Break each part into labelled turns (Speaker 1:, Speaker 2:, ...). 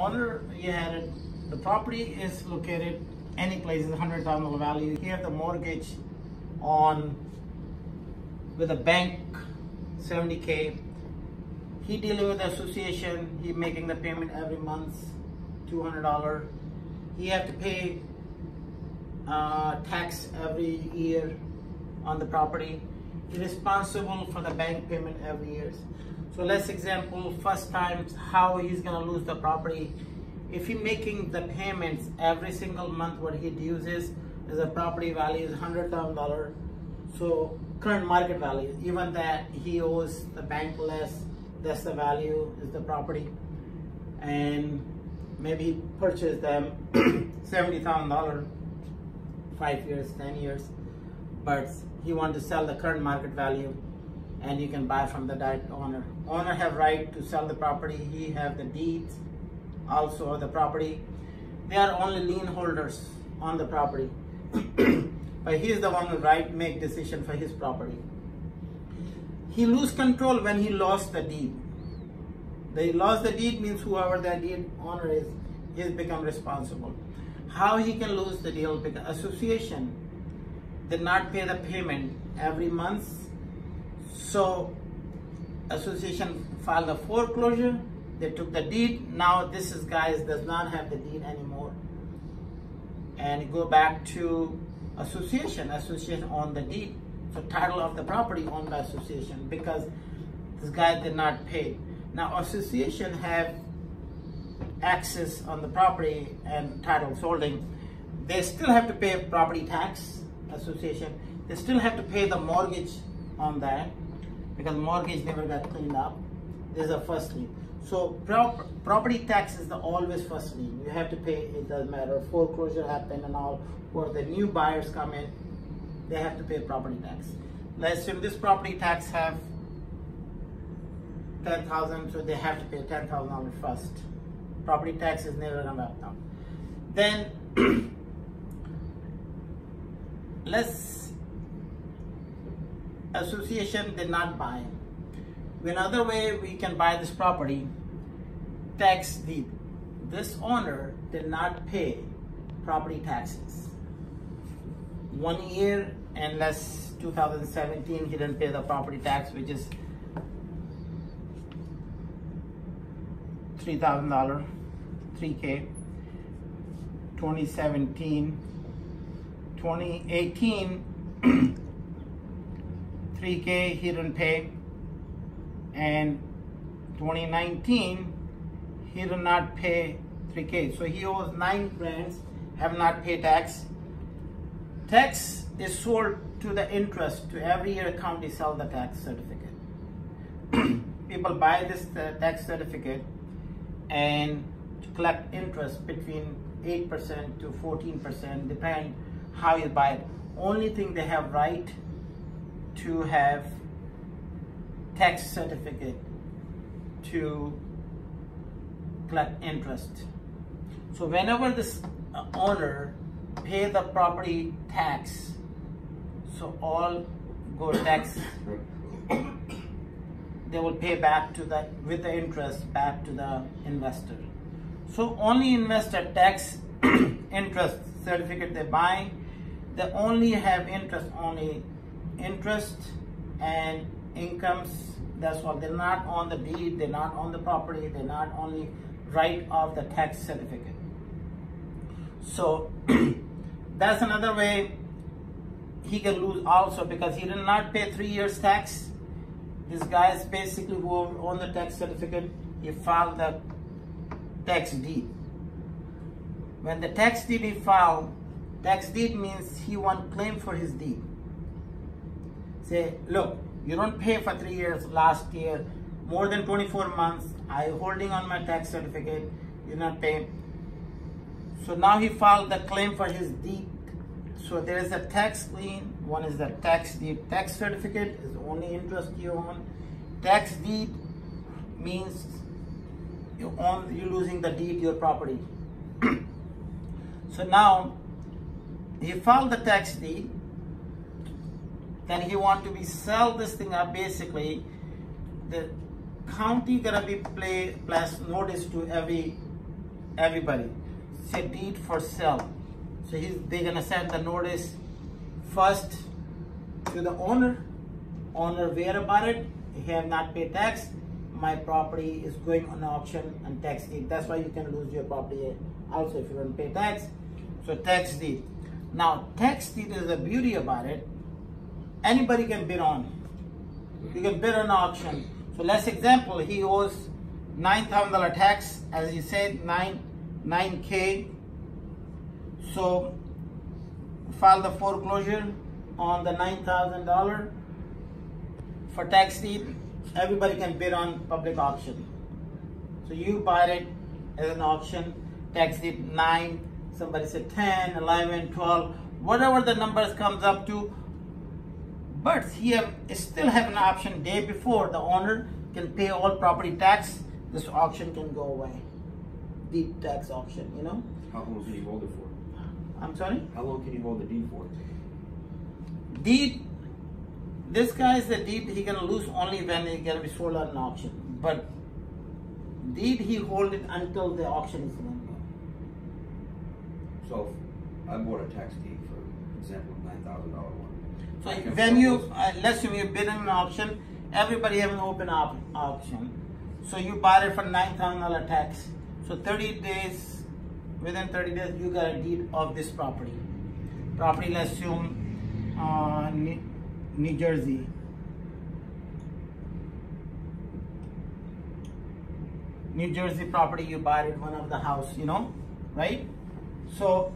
Speaker 1: owner, the property is located any place, is $100,000 value. He has the mortgage on with a bank, $70K. He dealing with the association. He making the payment every month, $200. He have to pay tax every year on the property. He's responsible for the bank payment every year. So let's example, first time how he's gonna lose the property. If he making the payments every single month, what he uses is the property value is $100,000. So current market value, even that he owes the bank less, that's the value is the property. And maybe he purchased them $70,000, 5 years, 10 years, but he want to sell the current market value, and you can buy from the direct owner. Owner have right to sell the property. He have the deeds also of the property. They are only lien holders on the property. But he is the one who right make decision for his property. He lose control when he lost the deed. They lost the deed means whoever that deed owner is, he become responsible. How he can lose the deal? Because association did not pay the payment every month. So association filed a foreclosure. They took the deed. Now this is guys does not have the deed anymore. And go back to association. Association on the deed. So title of the property owned by association because this guy did not pay. Now association have access on the property and title holding. They still have to pay property tax, association. They still have to pay the mortgage on that because mortgage never got cleaned up. This is a first lien. So property tax is the always first lien. You have to pay, it doesn't matter. Foreclosure happened and all, or the new buyers come in, they have to pay property tax. Let's assume this property tax have $10,000, so they have to pay $10,000 first. Property tax is never gonna wrap down. Then association did not buy. Another way we can buy this property, tax deed. This owner did not pay property taxes. 1 year, unless 2017, he didn't pay the property tax, which is $3,000, $3K. 2017, 2018, 3K he didn't pay, and 2019 he did not pay 3K. So he owes 9 grand, have not paid tax. Tax is sold to the interest. To every year county sell the tax certificate. People buy this tax certificate and to collect interest between 8% to 14%, depend how you buy it. Only thing they have right to have tax certificate to collect interest. So whenever this owner pay the property tax, so all go tax, they will pay back to the, with the interest back to the investor. So only investor tax interest certificate they buy, they only have interest, only interest and incomes. That's all. They're not on the deed, they're not on the property, they're not only right of the tax certificate. So that's another way he can lose also, because he did not pay 3 years tax. This guy is basically who own the tax certificate, he filed the tax deed. When the tax deed he filed, tax deed means he want claim for his deed. Say, look, you don't pay for 3 years, last year, more than 24 months, I holding on my tax certificate, you not pay. So now he filed the claim for his deed. So there is a tax lien, one is the tax deed. Tax certificate is the only interest you own. Tax deed means you're losing the deed, your property. So now he filed the tax deed, then he want to be sell this thing up. Basically the county gonna be place notice to every everybody. Say deed for sale. So they're gonna send the notice first to the owner. Owner aware about it. He have not paid tax. My property is going on auction and tax deed. That's why you can lose your property also if you don't pay tax. So tax deed. Now tax deed is the beauty about it. Anybody can bid on. You can bid on auction. So let's example, he owes $9,000 tax, as he said, 9K. So file the foreclosure on the $9,000 for tax deed. Everybody can bid on public auction. So you buy it as an auction, tax deed 9, somebody said 10, 11, 12, whatever the numbers comes up to. But he still have an option day before the owner can pay all property tax. This auction can go away. Deed tax auction, you know.
Speaker 2: How long can you hold it for?
Speaker 1: I'm sorry?
Speaker 2: How long can you hold the deed for?
Speaker 1: Deed, this guy is the deed he can lose only when it can be sold at an auction. But deed he hold it until the auction is done.
Speaker 2: So if I bought a tax deed for example $9,000 one.
Speaker 1: So when you, let's say you bid in an auction, everybody have an open auction. So you buy it for $9,000 tax. So 30 days, within 30 days, you got a deed of this property. Property, let's assume New Jersey. New Jersey property, you buy it, one of the house, you know, right? So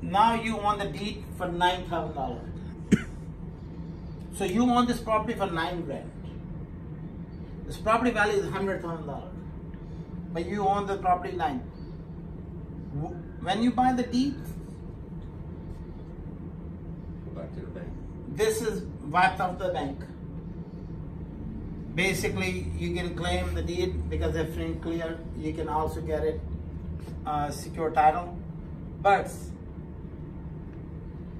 Speaker 1: now you want the deed for $9,000. So you own this property for $9 grand. This property value is $100,000, but you own the property 9. When you buy the deed,
Speaker 2: Go back to the bank.
Speaker 1: this is wiped off the bank. Basically, you can claim the deed because they're free and clear. You can also get it secure title, but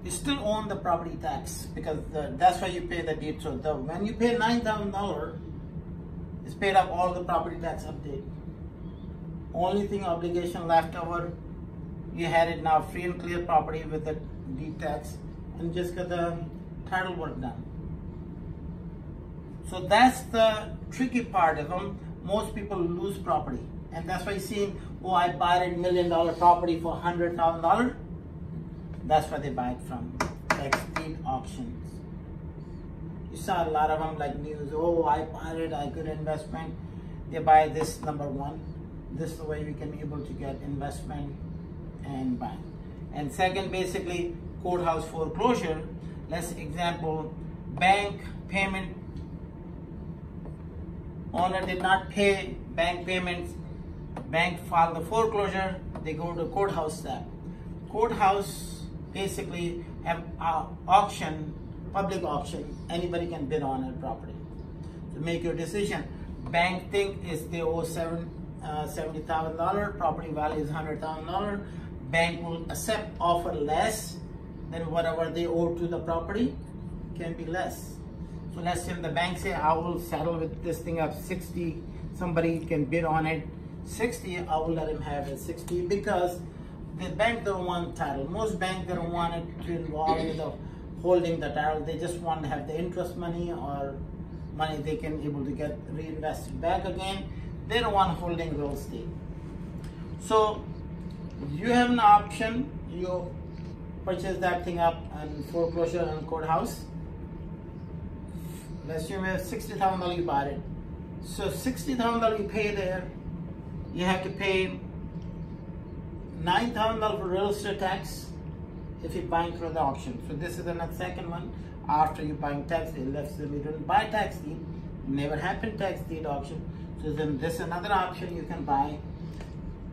Speaker 1: you still own the property tax because that's why you pay the deed. So when you pay $9,000, it's paid up all the property tax update. Only thing obligation left over, you had it now free and clear property with the deed tax and just get the title work done. So that's the tricky part of them. Most people lose property, and that's why you see, oh, I bought a $1 million property for $100,000. That's where they buy it from, tax deed auctions. You saw a lot of them like news, oh, I bought it, I good investment. They buy this number one. This is the way we can be able to get investment and buy. And second, basically, courthouse foreclosure. Let's example, bank payment. Owner did not pay bank payments. Bank filed the foreclosure. They go to courthouse step. Courthouse basically have auction, public auction. Anybody can bid on a property. To make your decision. Bank think is they owe $70,000. Property value is $100,000. Bank will accept offer less than whatever they owe to the property. Can be less. So let's say the bank say, I will settle with this thing at 60. Somebody can bid on it 60. I will let him have it 60 because the bank don't want title. Most banks don't want it to involve with the holding the title. They just want to have the interest money or money they can able to get reinvested back again. They don't want holding real estate. So you have an option. You purchase that thing up and foreclosure and courthouse. Let's assume you have $60,000 you bought it. So $60,000 you pay there. You have to pay $9,000 for real estate tax if you're buying through the auction. So this is the second one. After you buying tax deed, let's say you don't buy tax deed, never happened tax deed auction. So then this is another option you can buy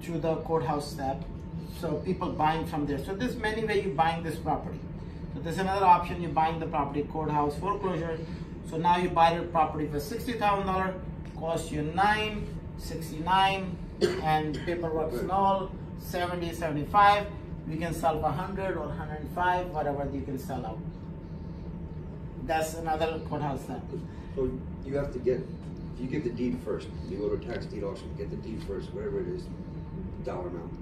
Speaker 1: through the courthouse step. So people buying from there. So there's many ways you buying this property. So there's another option, you buying the property, courthouse foreclosure. So now you buy the property for $60,000, cost you $969, and paperwork is null, 70, 75. We can sell for 100 or 105, whatever you can sell out. That's another courthouse step.
Speaker 2: So you have to get, if you get the deed first, you go to a tax deed auction, get the deed first, whatever it is, dollar amount.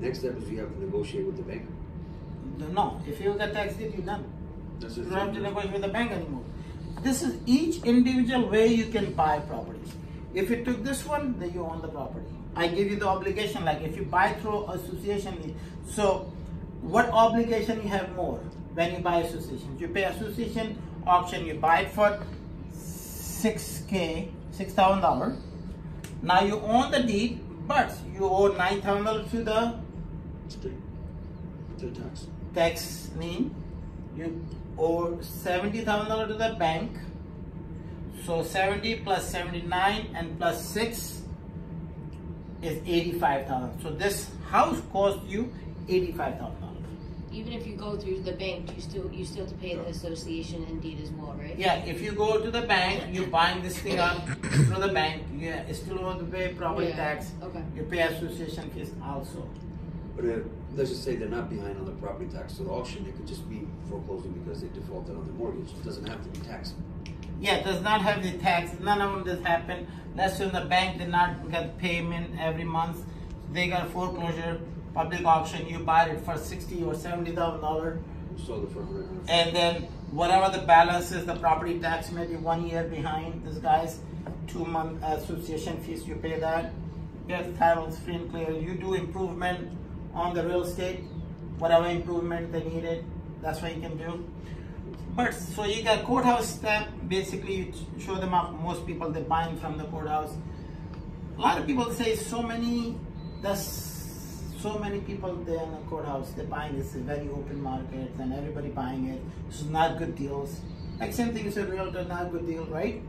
Speaker 2: Next step is you have to negotiate with the bank.
Speaker 1: No, if you get tax deed, you're done.
Speaker 2: That's
Speaker 1: You don't have to negotiate with the bank anymore. This is each individual way you can buy properties. If you took this one, then you own the property. I give you the obligation, like if you buy through association. So what obligation you have more when you buy association? You pay association auction, you buy it for $6,000. Now you own the deed, but you owe $9,000 to the
Speaker 2: state, to the tax.
Speaker 1: Tax lien. You owe $70,000 to the bank. So 70 plus 79 and plus 6 is $85,000. So this house cost you $85,000.
Speaker 3: Even if you go through the bank, you still have to pay the association and deed as well, right?
Speaker 1: Yeah, if you go to the bank, you're buying this thing up through the bank, you still want to pay property tax.
Speaker 3: Okay.
Speaker 1: You pay association fees also.
Speaker 2: But let's just say they're not behind on the property tax. So the auction, it could just be foreclosing because they defaulted on the mortgage. It doesn't have to be taxed.
Speaker 1: Yeah, it does not have the tax. None of them does happen. Let's say the bank did not get payment every month. They got foreclosure, public auction. You buy it for $60,000 or $70,000.
Speaker 2: Sold it for $100,000.
Speaker 1: And then whatever the balance is, the property tax maybe 1 year behind. This guy's 2-month association fees. You pay that. Get the titles free and clear. You do improvement on the real estate, whatever improvement they needed. That's what you can do. But so you got courthouse step, basically you show them up. Most people they're buying from the courthouse. A lot of people say so many people there in the courthouse, they're buying this very open market and everybody buying it. This is not good deals. Like same thing is a realtor, not good deal, right?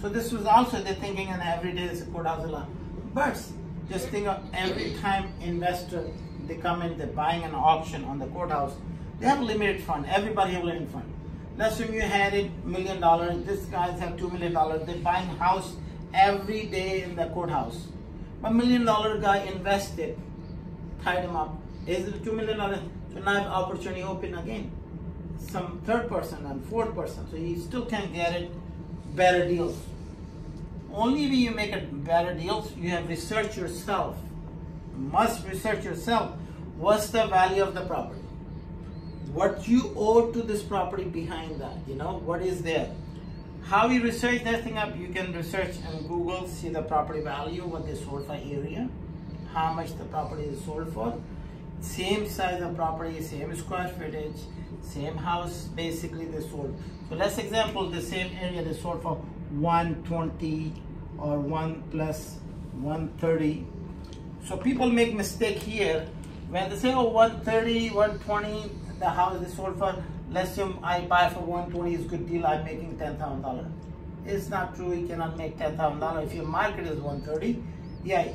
Speaker 1: So this was also they're thinking and every day is a courthouse a lot. But just think of every time investor they come in, they're buying an auction on the courthouse, they have a limited fund. Everybody have a limited fund. Let's assume you had it $1 million, this guys have $2 million, they're buying house every day in the courthouse. But $1 million guy invested, tied him up. Is it $2 million? So now have opportunity open again. Some third person and fourth person. So you still can get it better deals. Only when you make it better deals, you have research yourself. Must research yourself. What's the value of the property? What you owe to this property behind that, what is there? How you research that thing up, you can research on Google, see the property value, what they sold for area, how much the property is sold for, same size of property, same square footage, same house, basically they sold. So let's example, the same area they sold for 120 or 1 plus 130. So people make mistake here, when they say, 130, 120, the house is sold for, let's assume I buy for 120 is good deal, I'm making $10,000. It's not true, you cannot make $10,000. If your market is 130, yeah,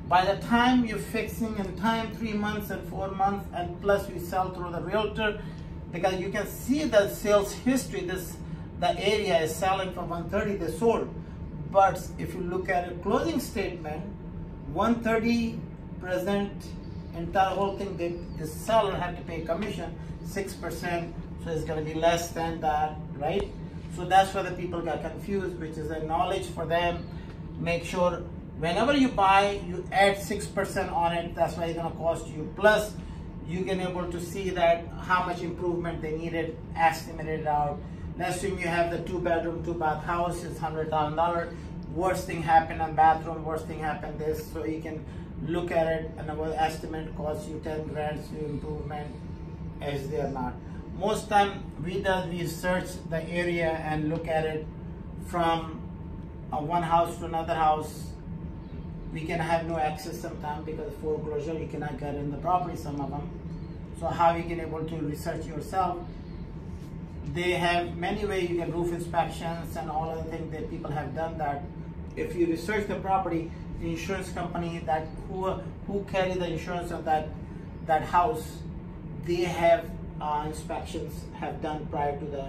Speaker 1: by the time you're fixing in time, 3 months and 4 months, and plus you sell through the realtor, because you can see the sales history, the area is selling for 130, they sold. But if you look at a closing statement, 130 present, entire whole thing, the seller had to pay commission 6%, so it's going to be less than that, right? So that's why the people got confused, which is a knowledge for them. Make sure whenever you buy, you add 6% on it. That's why it's going to cost you. Plus, you can able to see that how much improvement they needed, estimate it out. Let's assume you have the 2-bedroom, 2-bath house, it's $100,000. Worst thing happened on bathroom, worst thing happened this, so you can look at it and our estimate costs you 10 grand to improvement as they are not. Most time we search the area and look at it from one house to another house. We can have no access sometimes because of foreclosure, you cannot get in the property, some of them. So how you can able to research yourself? They have many ways, you can roof inspections and all other things that people have done that. If you research the property, the insurance company that who carry the insurance of that house, they have inspections have done prior to the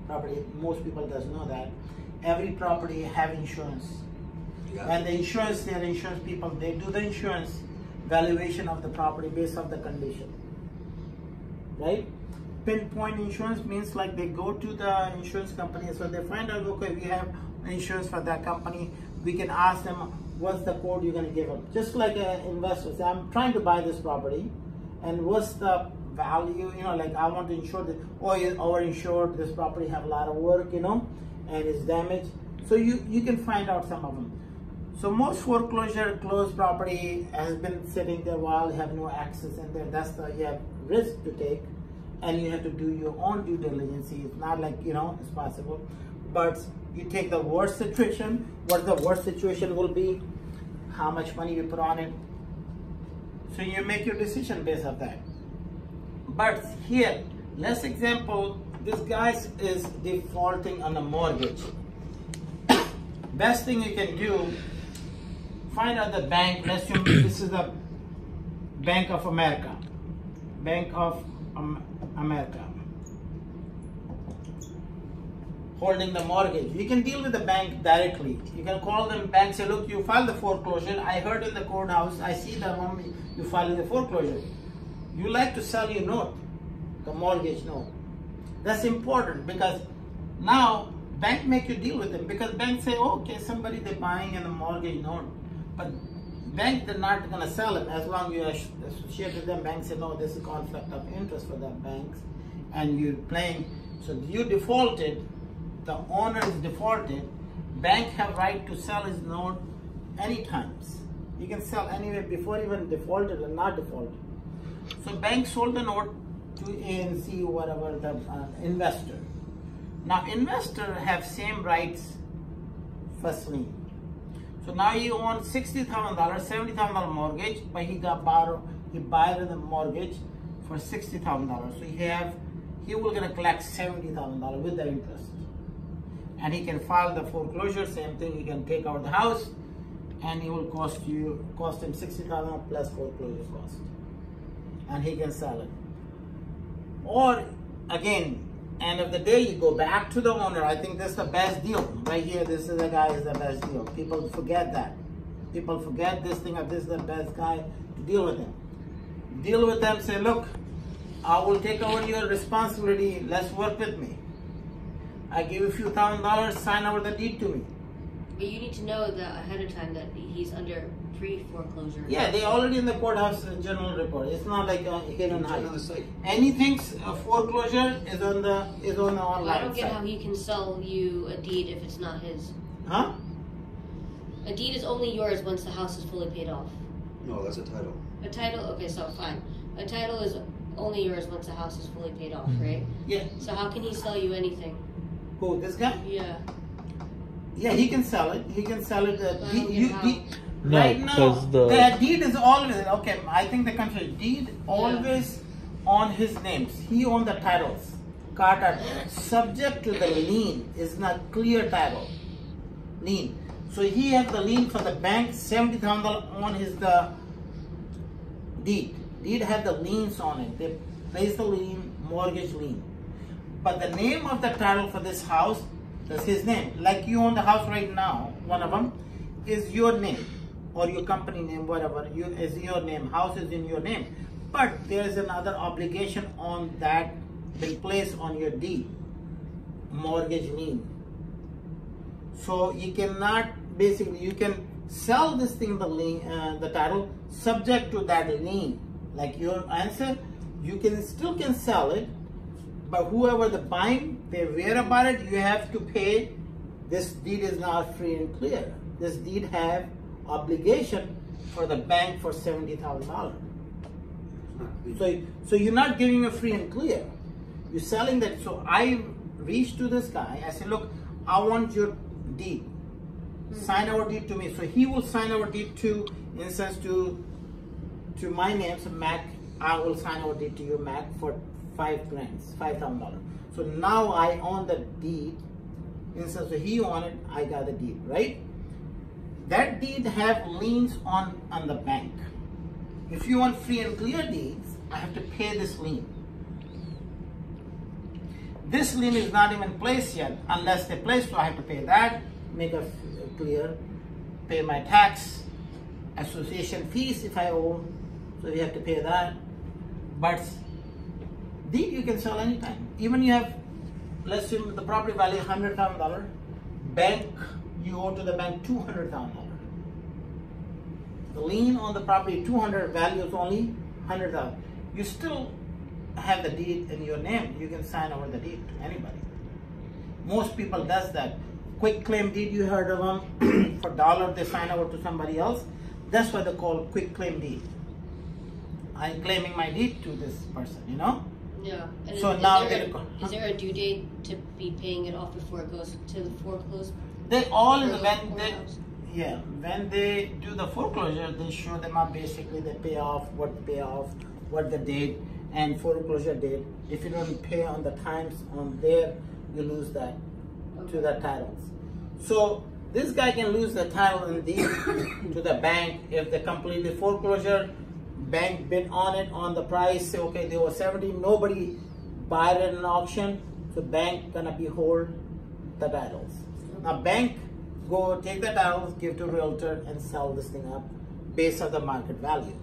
Speaker 1: property. Most people doesn't know that. Every property have insurance.
Speaker 2: Yeah.
Speaker 1: And the insurance, their insurance people, they do the insurance valuation of the property based on the condition, right? Pinpoint insurance means like they go to the insurance company, so they find out, okay, we have insurance for that company. We can ask them, what's the code you're going to give them? Just like an investor, say, I'm trying to buy this property, and what's the value? You know, like I want to insure that, or our insured this property have a lot of work, you know, and it's damaged. So you can find out some of them. So most foreclosure closed property has been sitting there a while, have no access in there. That's the you have risk to take, and you have to do your own due diligence. It's not like, you know, it's possible, but you take the worst situation. What the worst situation will be, how much money you put on it. So you make your decision based on that. But here, let's example, this guy is defaulting on a mortgage. Best thing you can do, find out the bank. Let's assume this is the Bank of America. Bank of America. Holding the mortgage. You can deal with the bank directly. You can call them bank, say, look, you filed the foreclosure. I heard in the courthouse, I see the moment you filed the foreclosure. You like to sell your note, the mortgage note. That's important because now bank make you deal with them, because bank say, oh, okay, somebody they're buying in a mortgage note, but bank they're not gonna sell it as long as you associate with them. Bank say, no, this is conflict of interest for that banks, and you're playing. So you defaulted, the owner is defaulted. Bank have right to sell his note any times. You can sell anyway before even defaulted or not defaulted. So bank sold the note to ANC, whatever the investor. Now investor have same rights first lien. So now he owns $60,000, $70,000 mortgage, but he borrowed the mortgage for $60,000. So he will gonna collect $70,000 with the interest, and he can file the foreclosure. Same thing, he can take out the house, and it will cost him $60,000 plus foreclosure cost, and he can sell it. Or again, end of the day, you go back to the owner. I think this is the best deal right here. This is the guy is the best deal. People forget that. People forget this thing of this is the best guy to deal with him. Deal with them. Say, look, I will take over your responsibility. Let's work with me. I give you a few $1,000s. Sign over the deed to me.
Speaker 3: But you need to know that ahead of time that he's under pre-foreclosure.
Speaker 1: Yeah, they already in the courthouse general report. It's not like hidden high. Anything foreclosure is on the online.
Speaker 3: Well, I don't get how he can sell you a deed if it's not his.
Speaker 1: Huh?
Speaker 3: A deed is only yours once the house is fully paid off.
Speaker 2: No, that's a title.
Speaker 3: A title, okay, so fine. A title is only yours once the house is fully paid off, right?
Speaker 1: Yeah.
Speaker 3: So how can he sell you anything?
Speaker 1: Who, this guy?
Speaker 3: Yeah.
Speaker 1: Yeah, he can sell it. He can sell it.
Speaker 4: No,
Speaker 1: right now,
Speaker 4: the
Speaker 1: deed is always, okay, I think the country, deed always on his names. He owns the titles. Carter, subject to the lien, is not clear title. Lien. So he has the lien for the bank, $70,000 on his deed. Deed had the liens on it. They place the lien, mortgage lien. But the name of the title for this house, that's his name. Like you own the house right now, one of them is your name or your company name, whatever. Is your name. House is in your name. But there is another obligation on that been placed on your deed, mortgage lien. So you cannot, basically, you can sell this thing, the lien, the title, subject to that lien. Like your answer, you still can sell it, but whoever the buying, they aware about it, you have to pay. This deed is not free and clear. This deed have obligation for the bank for $70,000. So you're not giving a free and clear. You're selling that. So I reached to this guy. I said, look, I want your deed. Sign our deed to me. So he will sign our deed to, in a sense, to my name. So Maq, I will sign our deed to you, Maq, for $5,000. So now I own the deed. Instead of he owned it, I got the deed, right? That deed have liens on the bank. If you want free and clear deeds, I have to pay this lien. This lien is not even placed yet. Unless they place, so I have to pay that, make a clear, pay my tax, association fees if I owe, so you have to pay that. But deed you can sell anytime. Even you have, let's say the property value $100,000, bank, you owe to the bank $200,000. the lien on the property 200, value is only 100,000. You still have the deed in your name. You can sign over the deed to anybody. Most people does that. Quick claim deed, you heard of them. For $1 they sign over to somebody else. That's what they call quick claim deed. I'm claiming my deed to this person, you know?
Speaker 3: Yeah. And
Speaker 1: So
Speaker 3: is
Speaker 1: now
Speaker 3: is there a due date to be paying it off before it goes to the foreclosed?
Speaker 1: they all
Speaker 3: Or
Speaker 1: when
Speaker 3: the
Speaker 1: they
Speaker 3: courthouse?
Speaker 1: yeah, when they do the foreclosure, they show them up basically the payoff, what the date and foreclosure date. If you don't pay on the times on there, you lose that to the titles. So this guy can lose the title and deed to the bank if they completely foreclosure. Bank bid on it on the price. Say okay, they were 70. Nobody buy it in an auction. So bank gonna be hold the titles. Now bank go take the titles, give to realtor, and sell this thing up based on the market value.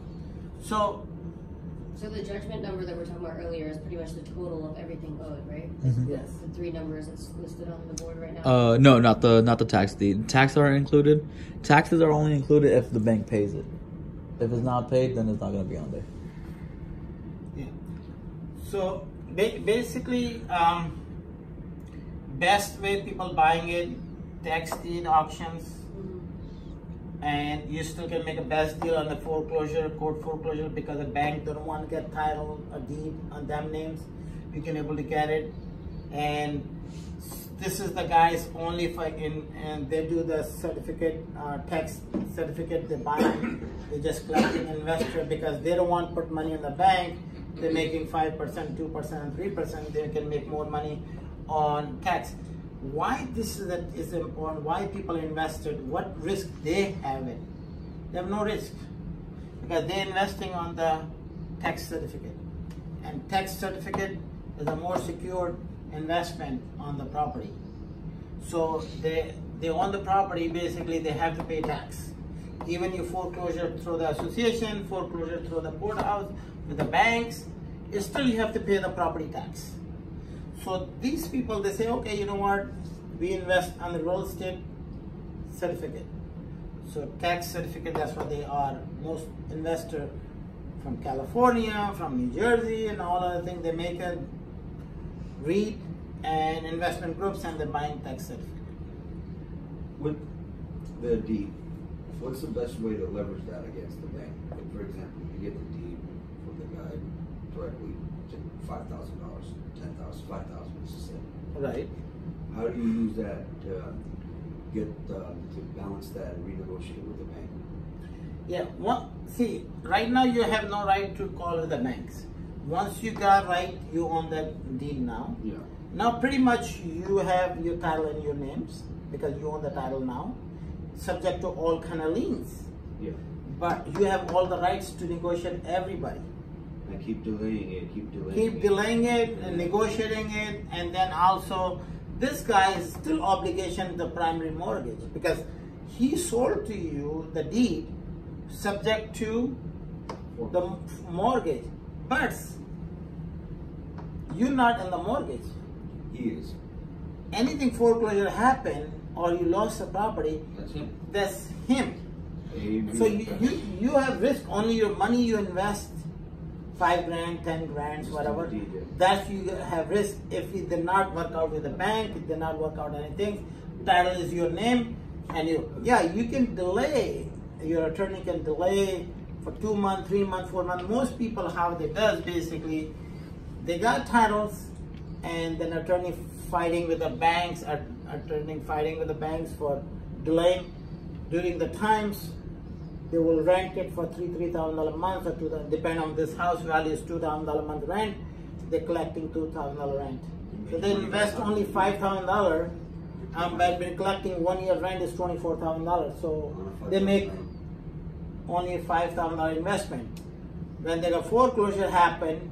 Speaker 1: So
Speaker 3: the judgment number that we're talking about earlier is pretty much the total of everything owed, right?
Speaker 1: yes.
Speaker 3: The 3 numbers that's listed on the board right now.
Speaker 4: No, not the tax deed. Taxes aren't included. Taxes are only included if the bank pays it. If it's not paid, then it's not gonna be on there.
Speaker 1: Yeah. So basically, best way people buying it, tax deed auctions, and you still can make a best deal on the foreclosure, court foreclosure, because the bank don't want to get title or deed on them names. You can able to get it, and this is the guys only if and they do the certificate, tax certificate. They buy them. They just collecting investor because they don't want to put money in the bank. They're making 5%, 2%, and 3%. They can make more money on tax. Why this is important? Why people invested? What risk they have it? They have no risk because they're investing on the tax certificate, and tax certificate is a more secured investment on the property. So they own the property. Basically, they have to pay tax. Even you foreclosure through the association, foreclosure through the courthouse, with the banks, still you have to pay the property tax. So these people, they say, okay, you know what? We invest on the real estate certificate. So tax certificate, that's what they are. Most investor from California, from New Jersey, and all other things, they make a REIT and investment groups, and they're buying tax certificate.
Speaker 2: With the deed, what's the best way to leverage that against the bank? Like for example, you get the deed from the guy directly to $5,000, $10,000, $5,000, let's just say.
Speaker 1: Right.
Speaker 2: How do you use that to get to balance that and renegotiate with the bank?
Speaker 1: Yeah. See, right now you have no right to call the banks. Once you got right, you own that deed now.
Speaker 2: Yeah.
Speaker 1: Now pretty much you have your title in your names because you own the title now, subject to all kind of liens.
Speaker 2: Yeah.
Speaker 1: But you have all the rights to negotiate everybody.
Speaker 2: And keep delaying it,
Speaker 1: Keep delaying it and negotiating it, and then also this guy is still obligation to the primary mortgage because he sold to you the deed subject to the mortgage, but you're not in the mortgage.
Speaker 2: He is.
Speaker 1: Anything foreclosure happen or you lost the property,
Speaker 2: That's him.
Speaker 1: that's him.
Speaker 2: Amen.
Speaker 1: So you have risk only your money you invest, $5,000, $10,000, whatever.
Speaker 2: Indeed, yeah.
Speaker 1: That you have risk. If it did not work out with the bank, it did not work out anything, title is your name, and you can delay. Your attorney can delay for 2 months, 3 months, 4 months. Most people how they does basically, they got titles, and then attorney fighting with the banks, attorney fighting with the banks for delaying. During the times, they will rent it for $3,000 a month, or $2,000, depend on this house value is $2,000 a month rent. They're collecting $2,000 rent. So they invest only $5,000, but they're collecting 1 year rent is $24,000. So they make only a $5,000 investment. When the foreclosure happen,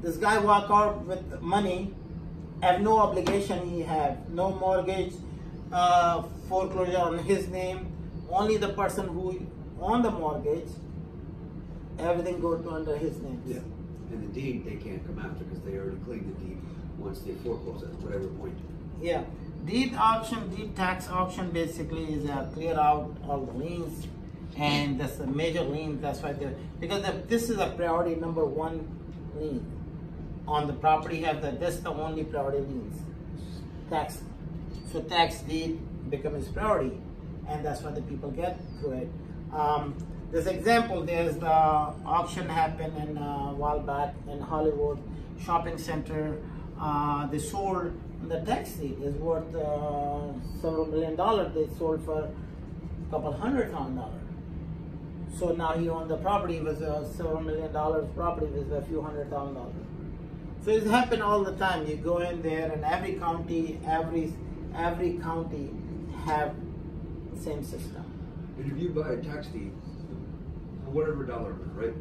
Speaker 1: this guy walk out with money, have no obligation, he have no mortgage, foreclosure on his name, only the person who on the mortgage, everything goes under his name.
Speaker 2: Yeah. And the deed, they can't come after because they already cleaned the deed once they foreclose at whatever point.
Speaker 1: Yeah. Deed auction, deed tax auction basically is clear out all the liens and that's a major lien. That's why they're, because this is a priority number one lien on the property. Have that, that's the only priority liens, tax. So tax deed becomes priority, and that's what the people get through it. This example, there's the auction happened in a while back in Hollywood shopping center. They sold, the tax deed is worth several $1 million. They sold for a couple $100,000. So now he owned the property with several $1 million property with a few $100,000. So it's happened all the time. You go in there, and every county county have same system.
Speaker 2: And if you buy a tax deed for whatever dollar amount, right?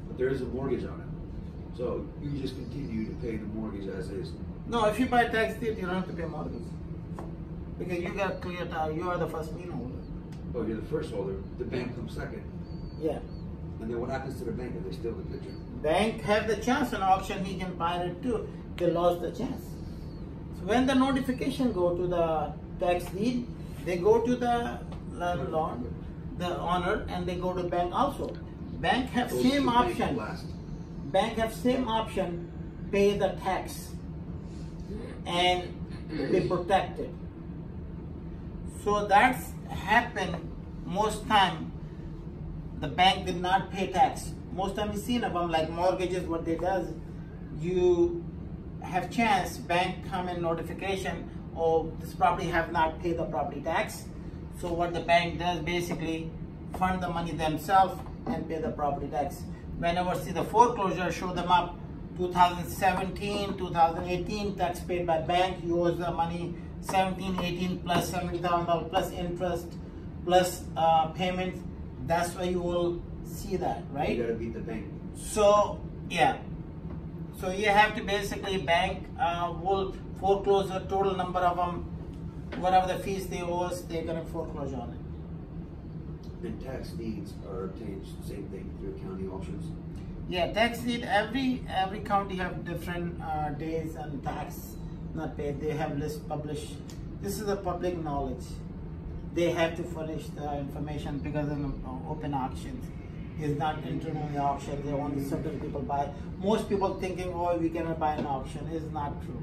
Speaker 2: But there is a mortgage on it. So you just continue to pay the mortgage as is.
Speaker 1: No, if you buy a tax deed, you don't have to pay mortgage. Because you got clear title, you are the first lien holder.
Speaker 2: Oh, you're the first holder, the bank comes second.
Speaker 1: Yeah.
Speaker 2: And then what happens to the bank if they steal the picture?
Speaker 1: Bank have the chance in auction, he can buy it too. They lost the chance. So when the notification go to the tax deed, they go to the landlord, the owner, and they go to bank also. Bank have
Speaker 2: Goes
Speaker 1: same
Speaker 2: to
Speaker 1: option.
Speaker 2: last.
Speaker 1: Bank have same option, pay the tax and be protected. So that's happened most time. The bank did not pay tax. Most time you seen of them, like mortgages, what they does, you have chance, bank come in notification, oh, this property have not paid the property tax. So what the bank does, basically fund the money themselves and pay the property tax. Whenever see the foreclosure, show them up 2017, 2018 tax paid by bank, you owe the money 17, 18 plus $70,000 plus interest plus payments. That's why you will see that, right?
Speaker 2: You gotta beat the bank.
Speaker 1: So yeah, so you have to basically bank will foreclose a total number of them, whatever the fees they owe us, they're gonna foreclose on it.
Speaker 2: And tax deeds are obtained, same thing, through county auctions.
Speaker 1: Yeah, tax deed, every county have different days and tax not paid. They have list published. This is a public knowledge. They have to furnish the information because in open auctions is not internally auction. They only certain people buy. Most people thinking, oh, we cannot buy an auction. Is not true.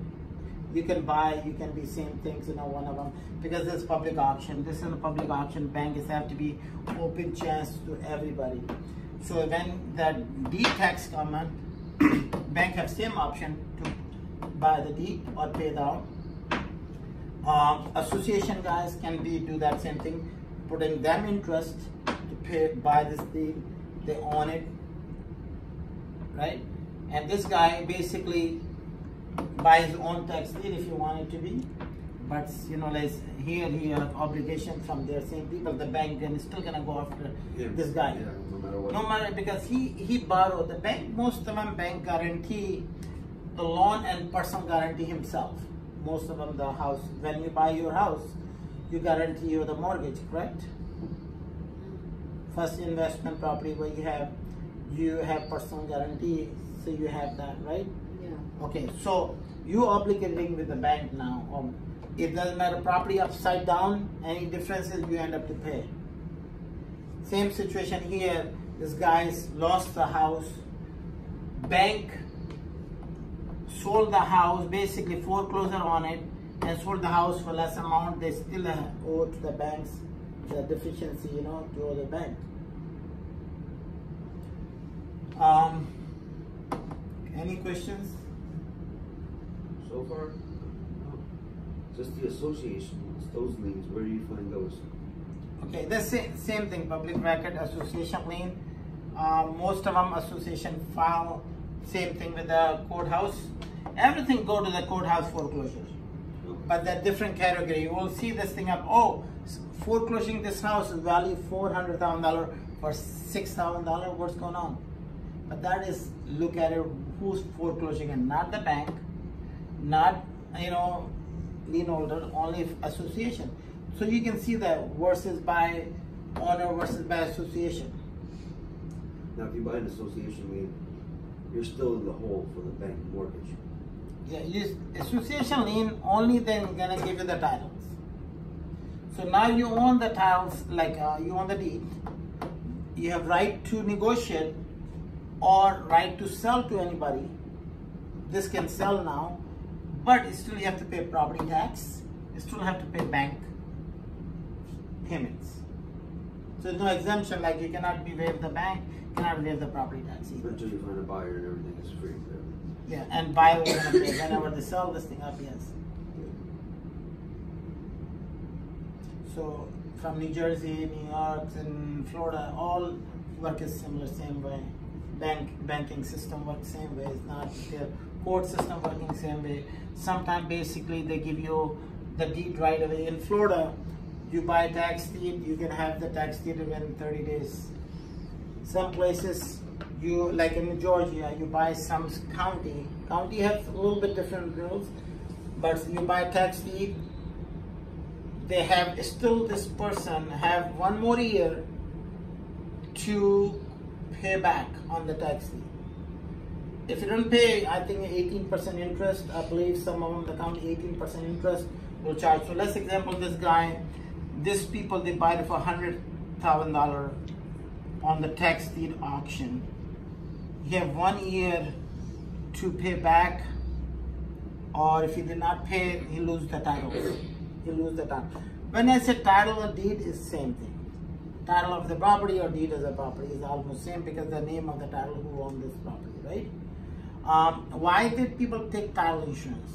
Speaker 1: You can buy, you can be same things, one of them, because it's public auction. This is a public auction. Banks have to be open chance to everybody. So when that deed tax come in, bank have same option to buy the deed or pay down. Association guys can do that same thing, putting them interest to buy this deed. They own it, right? And this guy basically buy his own tax deed if you want it to be, but like here he have obligation from their same people. The bank is still gonna go after this guy.
Speaker 2: Yeah, no matter what.
Speaker 1: No matter, because he borrowed. The bank, most of them bank guarantee the loan and personal guarantee himself. Most of them the house. When you buy your house, you guarantee you the mortgage, correct? First investment property where you have personal guarantee, so you have that, right?
Speaker 3: Yeah.
Speaker 1: Okay, so you obligating with the bank now. It doesn't matter, property upside down, any differences you end up to pay. Same situation here, this guy's lost the house, bank sold the house, basically foreclosure on it, and sold the house for less amount. They still owe to the banks the deficiency, to owe the bank. Any questions?
Speaker 2: So far, no. Just the associations, those liens, where do you find those?
Speaker 1: Okay, the same thing, public record association lien. Most of them association file, same thing with the courthouse. Everything go to the courthouse foreclosures. But that different category. You will see this thing up, oh, foreclosing this house is value $400,000 for $6,000, what's going on? But that is, look at it, who's foreclosing, and not the bank, not, lien holder, only association. So you can see that versus by owner versus by association.
Speaker 2: Now, if you buy an association lien, you're still in the hole for the bank mortgage.
Speaker 1: Yeah, association lien only then gonna give you the titles. So now you own the titles, like you own the deed. you have right to negotiate or right to sell to anybody. This can sell now, but still you have to pay property tax. You still have to pay bank payments. So there's no exemption, like you cannot be waived the bank, cannot waive the property tax either.
Speaker 2: Until you find a buyer and everything is free.
Speaker 1: Yeah, and buyer will gonna pay whenever they sell this thing up, yes. So from New Jersey, New York, and Florida, all work is similar, same way. Banking system works same way. It's not their court system working same way. Sometimes basically they give you the deed right away. In Florida, you buy a tax deed, you can have the tax deed within 30 days. Some places, you like in Georgia, you buy some county. County has a little bit different rules, but you buy a tax deed, they have still this person have 1 more year to pay back on the tax deed. If you don't pay, I think 18% interest, I believe some of them, the county 18% interest will charge. So let's example this guy, these people, they buy it for $100,000 on the tax deed auction. He have 1 year to pay back, or if he did not pay, he lose the title. He lose the title. When I say title or deed, is same thing. Title of the property or deed of the property is almost same because the name of the title who owns this property, right? Why did people take title insurance?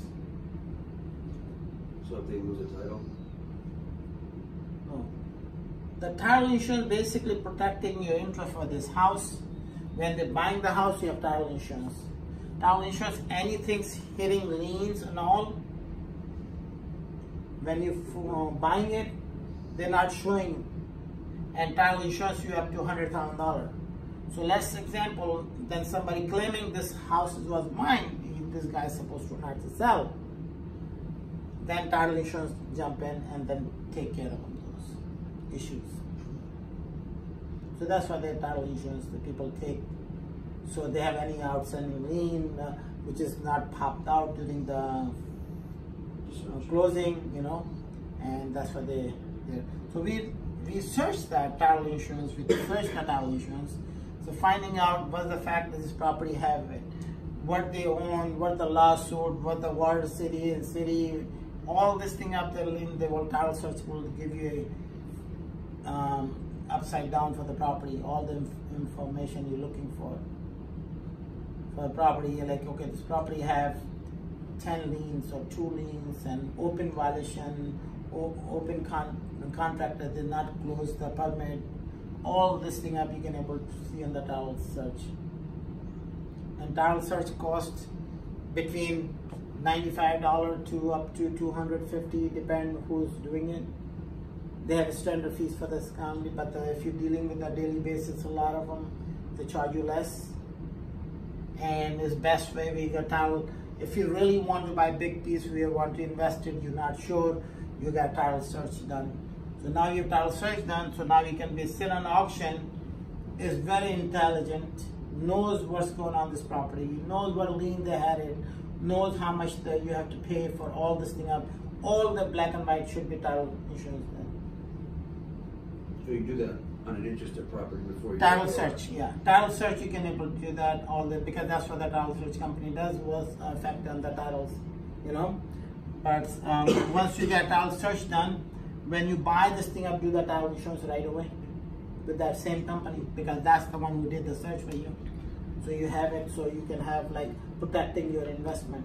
Speaker 2: So if they lose a title?
Speaker 1: No. The title insurance basically protecting your interest for this house. When they're buying the house, you have title insurance. Title insurance, anything's hitting liens and all. When you're buying it, they're not showing. And title insurance, you have $200,000. So let's example, then somebody claiming this house was mine, this guy is supposed to not to sell. Then title insurance jump in and then take care of those issues. So that's why the title insurance the people take. So they have any outstanding lien, which is not popped out during the closing, you know, and that's why they. So we searched that title insurance. We searched the title insurance. So finding out what the fact that this property have it, what they own, what the lawsuit, what the ward, city, and city, all this thing up there in the whole title search will give you a upside down for the property, all the information you're looking for the property. You're like, okay, this property have 10 liens or 2 liens and open violation, open contractor did not close the permit. All this thing up you can able to see in the title search. And title search costs between $95 to up to $250, depend who's doing it. They have standard fees for this county, but if you're dealing with a daily basis, a lot of them, they charge you less. And it's best way we got title. If you really want to buy big piece, we want to invest it, you're not sure, you got title search done. So now you have title search done, so now you can be sit on auction, is very intelligent, knows what's going on this property, knows what lien they had it, knows how much you have to pay for all this thing up. All the black and white should be title insurance then.
Speaker 2: So you do that on an interested property before you
Speaker 1: Title search, yeah. Title search you can able to do that all the because that's what the title search company does was affect on the titles, you know. But once you get title search done, when you buy this thing up, do the title insurance right away with that same company because that's the one who did the search for you. So you have it, so you can have like protecting your investment.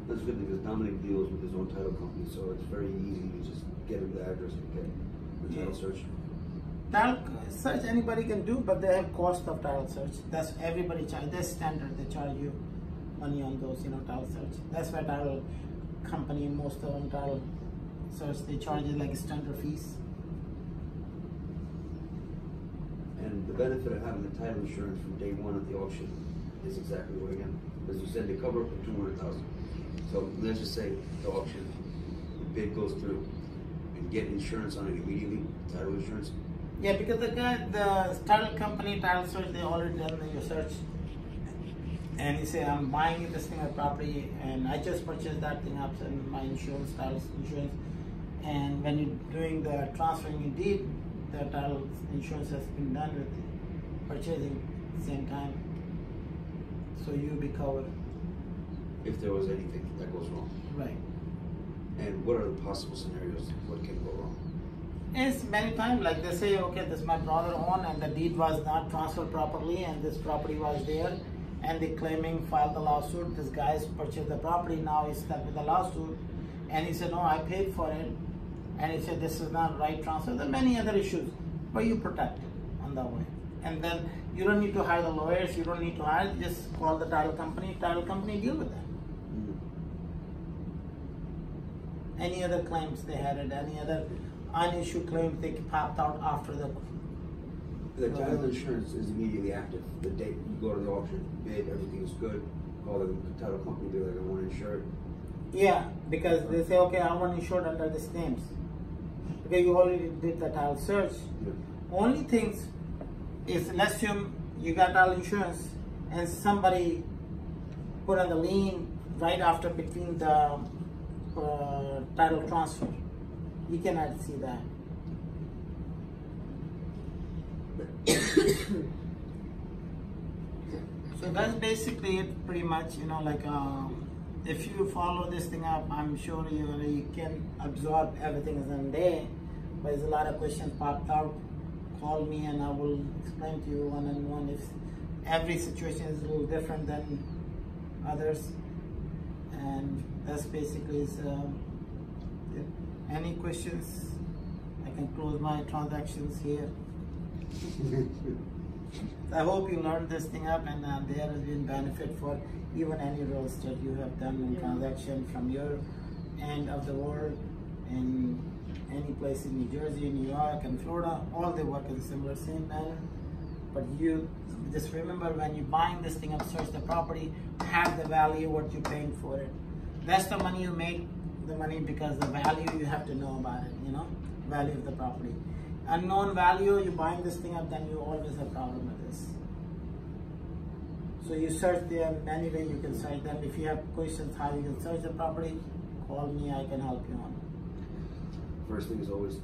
Speaker 2: That's good because Dominic deals with his own title company, so it's very easy to just get him the address and get the title search.
Speaker 1: Title search anybody can do, but they have cost of title search. That's everybody charge. That's standard. They charge you money on those, you know, title search. That's why title company, most of them title search, they charge you like standard fees.
Speaker 2: And the benefit of having the title insurance from day one at the auction is exactly what again? As you said, they cover up to $200,000. So let's just say the auction, the bid goes through, and get insurance on it immediately, title insurance.
Speaker 1: Yeah, because the title company, title search, they already done your search. And you say, I'm buying this thing of property, and I just purchased that thing up in my insurance, title insurance. And when you're doing the transferring your deed, the title insurance has been done with purchasing same time, so you'll be covered.
Speaker 2: If there was anything that goes wrong.
Speaker 1: Right.
Speaker 2: And what are the possible scenarios? What can go wrong?
Speaker 1: It's many times like they say, okay, this my brother owned and the deed was not transferred properly and this property was there and they claiming filed the lawsuit. This guy's purchased the property, now he's stuck with the lawsuit, and he said, no, I paid for it, and he said this is not right transfer. There are many other issues, but you protect it on that way. And then you don't need to hire the lawyers, you don't need to hire, just call the title company deal with that. Any other claims they had it, any other unissued claims they popped out after the
Speaker 2: title insurance is immediately active. The date you go to the auction, bid, everything is good. Call the title company, be like, I want to insure it.
Speaker 1: Yeah, because they say, okay, I want insured under these names. Because you already did the title search.
Speaker 2: Yeah.
Speaker 1: Only things is, let's assume you got title insurance and somebody put on the lien right after between the title transfer. You cannot see that. So that's basically it, pretty much. You know, like if you follow this thing up, I'm sure you can absorb everything is in there. But there's a lot of questions popped out. Call me and I will explain to you one-on-one. If every situation is a little different than others, and that's basically is. Any questions? I can close my transactions here. I hope you learned this thing up, and there has been benefit for even any real estate you have done in transaction from your end of the world, in any place in New Jersey, New York, and Florida. All they work in similar same manner. But you just remember, when you're buying this thing up, search the property, have the value what you're paying for it. That's the money you make. The money, because the value you have to know about it, value of the property. Unknown value, you're buying this thing up, then you always have problem with this. So you search them, many ways you can search them. If you have questions how you can search the property, call me, I can help you on it.
Speaker 2: First thing is always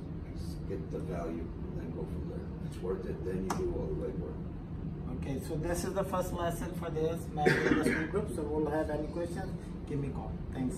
Speaker 2: get the value and then go from there. If it's worth it, then you do all the legwork.
Speaker 1: Okay, so this is the first lesson for this investment group. So we'll have any questions, give me a call. Thanks.